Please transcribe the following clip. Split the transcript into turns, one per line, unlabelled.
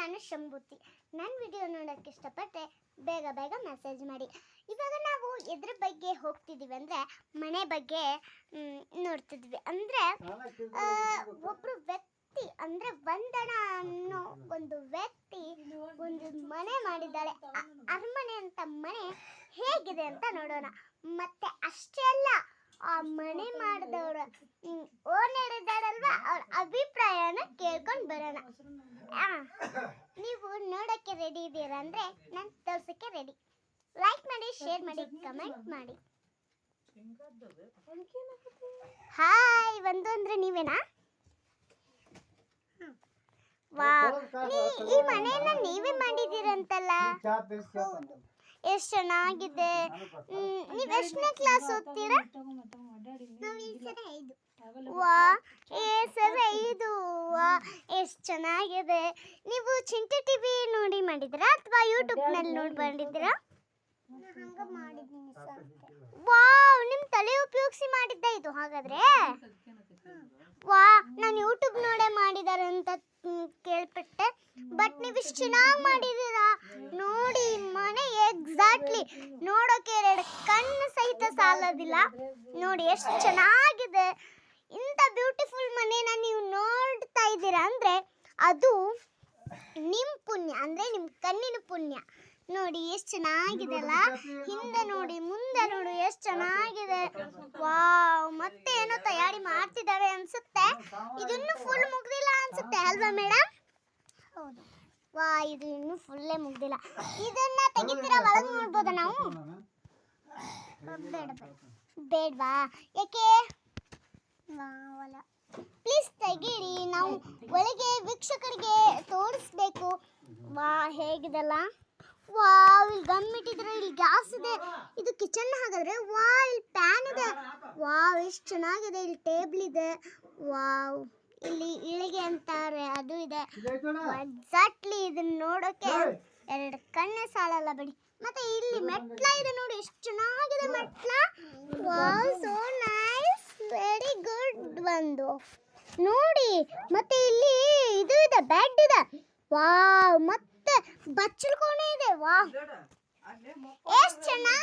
ನಾನು ಶಂಭೂತಿ. ನನ್ನ ವಿಡಿಯೋ ನೋಡೋಕ್ಕೆ ಇಷ್ಟಪಟ್ಟರೆ ಬೇಗ ಬೇಗ ಮೆಸೇಜ್ ಮಾಡಿ. ಇವಾಗ ನಾವು ಎದ್ರ ಬಗ್ಗೆ ಹೋಗ್ತಿದ್ದೀವಿ ಅಂದರೆ ಮನೆ ಬಗ್ಗೆ ನೋಡ್ತಿದ್ವಿ. ಅಂದರೆ ಒಬ್ಬರು ವ್ಯಕ್ತಿ ಅಂದರೆ ವಂದನಾ ಅನ್ನೋ ಒಂದು ವ್ಯಕ್ತಿ ಒಂದು ಮನೆ ಮಾಡಿದ್ದಾಳೆ. ಅರಮನೆ ಅಂತ ಮನೆ ಹೇಗಿದೆ ಅಂತ ನೋಡೋಣ. ಮತ್ತೆ ಅಷ್ಟೇ ಅಲ್ಲ, ಆ ಮನೆ ಮಾಡಿದವರ ಓನರ್ ಇದ್ದಾರಲ್ವಾ, ಅವ್ರ ಅಭಿಪ್ರಾಯನ ಕೇಳ್ಕೊಂಡು ಬರೋಣ. ನೀವು ನೋಡೋಕ್ಕೆ ರೆಡಿ ಇದ್ದೀರಾ ಅಂದರೆ ನಾನು ತೋರ್ಸೋಕ್ಕೆ ರೆಡಿ. ಲೈಕ್ ಮಾಡಿ, ಶೇರ್ ಮಾಡಿ, ಕಮೆಂಟ್ ಮಾಡಿ. ಹಾಯ್, ಒಂದು ಅಂದರೆ ನೀವೇನಾ? ವಾ, ಈ ಮನೆಯನ್ನ ನೀವೇ ಮಾಡಿದ್ದೀರಂತಲ್ಲ? ಎಷ್ಟು ಚೆನ್ನಾಗಿದೆ. ನೀವು ಎಷ್ಟನೇ ಕ್ಲಾಸ್ ಓದ್ತೀರಾ? ವಾ, ಸರಿ 5. ವಾ, ಎಷ್ಟು ಚೆನ್ನಾಗಿದೆ. ನೀವು ಚಿಂಟು ಟಿವಿ ನೋಡಿ ಮಾಡಿದ್ದೀರಾ ಅಥವಾ ಯೂಟ್ಯೂಬ್ನಲ್ಲಿ ನೋಡಿ ಮಾಡಿದ್ದೀರಾ? ವಾವ್, ನಿಮ್ಮ ತಲೆ ಉಪಯೋಗಿಸಿ ಮಾಡಿದ್ದ ಇದು ಹಾಗಾದ್ರೆ? ವಾ, ನಾನು ಯೂಟ್ಯೂಬ್ ನೋಡೇ ಮಾಡಿದ್ದಾರೆ ಅಂತ ಕೇಳ್ಪಟ್ಟೆ. ಬಟ್ ನೀವು ಇಷ್ಟು ಚೆನ್ನಾಗಿ ಮಾಡಿದ್ದೀರಾ ನೋಡಿ. ಮನೆ ಎಕ್ಸಾಕ್ಟ್ಲಿ ನೋಡೋಕೆ 2 ಕಣ್ಣು ಸಹಿತ ಸಾಲೋದಿಲ್ಲ. ನೋಡಿ ಎಷ್ಟು ಚೆನ್ನಾಗಿದೆ. ಇಂಥ ಬ್ಯೂಟಿಫುಲ್ ಮನೇನ ನೀವು ನೋಡ್ತಾ ಇದ್ದೀರಾ ಅಂದರೆ ಅದು ನಿಮ್ಮ ಪುಣ್ಯ, ಅಂದರೆ ನಿಮ್ಮ ಕಣ್ಣಿನ ಪುಣ್ಯ. ನೋಡಿ ಎಷ್ಟು ಚೆನ್ನಾಗಿದೆ ಅಲ್ಲ. ಹಿಂದೆ ನೋಡಿ, ಮುಂದೆ ನೋಡಿ, ಎಷ್ಟು ಚೆನ್ನಾಗಿದೆ. ವಾವ್, ಮತ್ತೆ ಏನೋ ತಯಾರಿ ಮಾಡ್ತಿದ್ದಾವೆ ಅನ್ಸುತ್ತೆ. ಇದನ್ನು ಫುಲ್ ಮುಗ್ದಿಲ್ಲ ಅನ್ಸುತ್ತೆ ಅಲ್ವಾ ಮೇಡಮ್? ಹೌದು. ವಾ, ಇದು ಇನ್ನೂ ಫುಲ್ಲೇ ಮುಗ್ದಿಲ್ಲ. ಇದನ್ನ ತೆಗಿತೀರಾ? ಒಳಗೆ ನೋಡ್ಬೋದಾ ನಾವು? ಬೇಡವಾ? ಯಾಕೆ? ಪ್ಲೀಸ್ ತೆಗೀರಿ, ನಾವು ಒಳಗೆ ವೀಕ್ಷಕರಿಗೆ ತೋರಿಸ್ಬೇಕು. ವಾ, ಹೇಗಿದೆಲ್ಲ. ವಾವ್, ಇಲ್ಲಿ ಗಮ್ ಇಟ್ಟಿದ್ರೆ, ಇಲ್ಲಿ ಗ್ಯಾಸ್ ಇದೆ. ಇದು ಕಿಚನ್ ಹಾಗಾದ್ರೆ. ವಾ, ಇಲ್ಲಿ ಪ್ಯಾನ್ ಇದೆ. ವಾವ್, ಎಷ್ಟು ಚೆನ್ನಾಗಿದೆ. ಇಲ್ಲಿ ಟೇಬಲ್ ಇದೆ. ವಾವ್, ಇಲ್ಲಿ ಇಳಿಗೆ ಅಂತಾರೆ ಅದು ಇದೆ. ಎಕ್ಸಾಕ್ಟ್ಲಿ ಇದನ್ನ ನೋಡೋಕೆ 2 ಕಣ್ಣೇ ಸಾಲಲ್ಲ ಬಿಡಿ. ಮತ್ತೆ ಇಲ್ಲಿ ಮೆಟ್ಲ ಇದೆ ನೋಡಿ, ಎಷ್ಟು ಚೆನ್ನಾಗಿದೆ ಮೆಟ್ಲ. Wow, so nice, very good. ಒಂದು ನೋಡಿ, ಮತ್ತೆ ಇಲ್ಲಿ ಇದು ಇದೆ, ಬೆಡ್ ಇದೆ. ವಾವ್, ಮತ್ತೆ ಬಚ್ಚಲು ಕೋಣೆ ಇದೆ. ವಾವ್, ಎಷ್ಟು ಚೆನ್ನಾಗಿ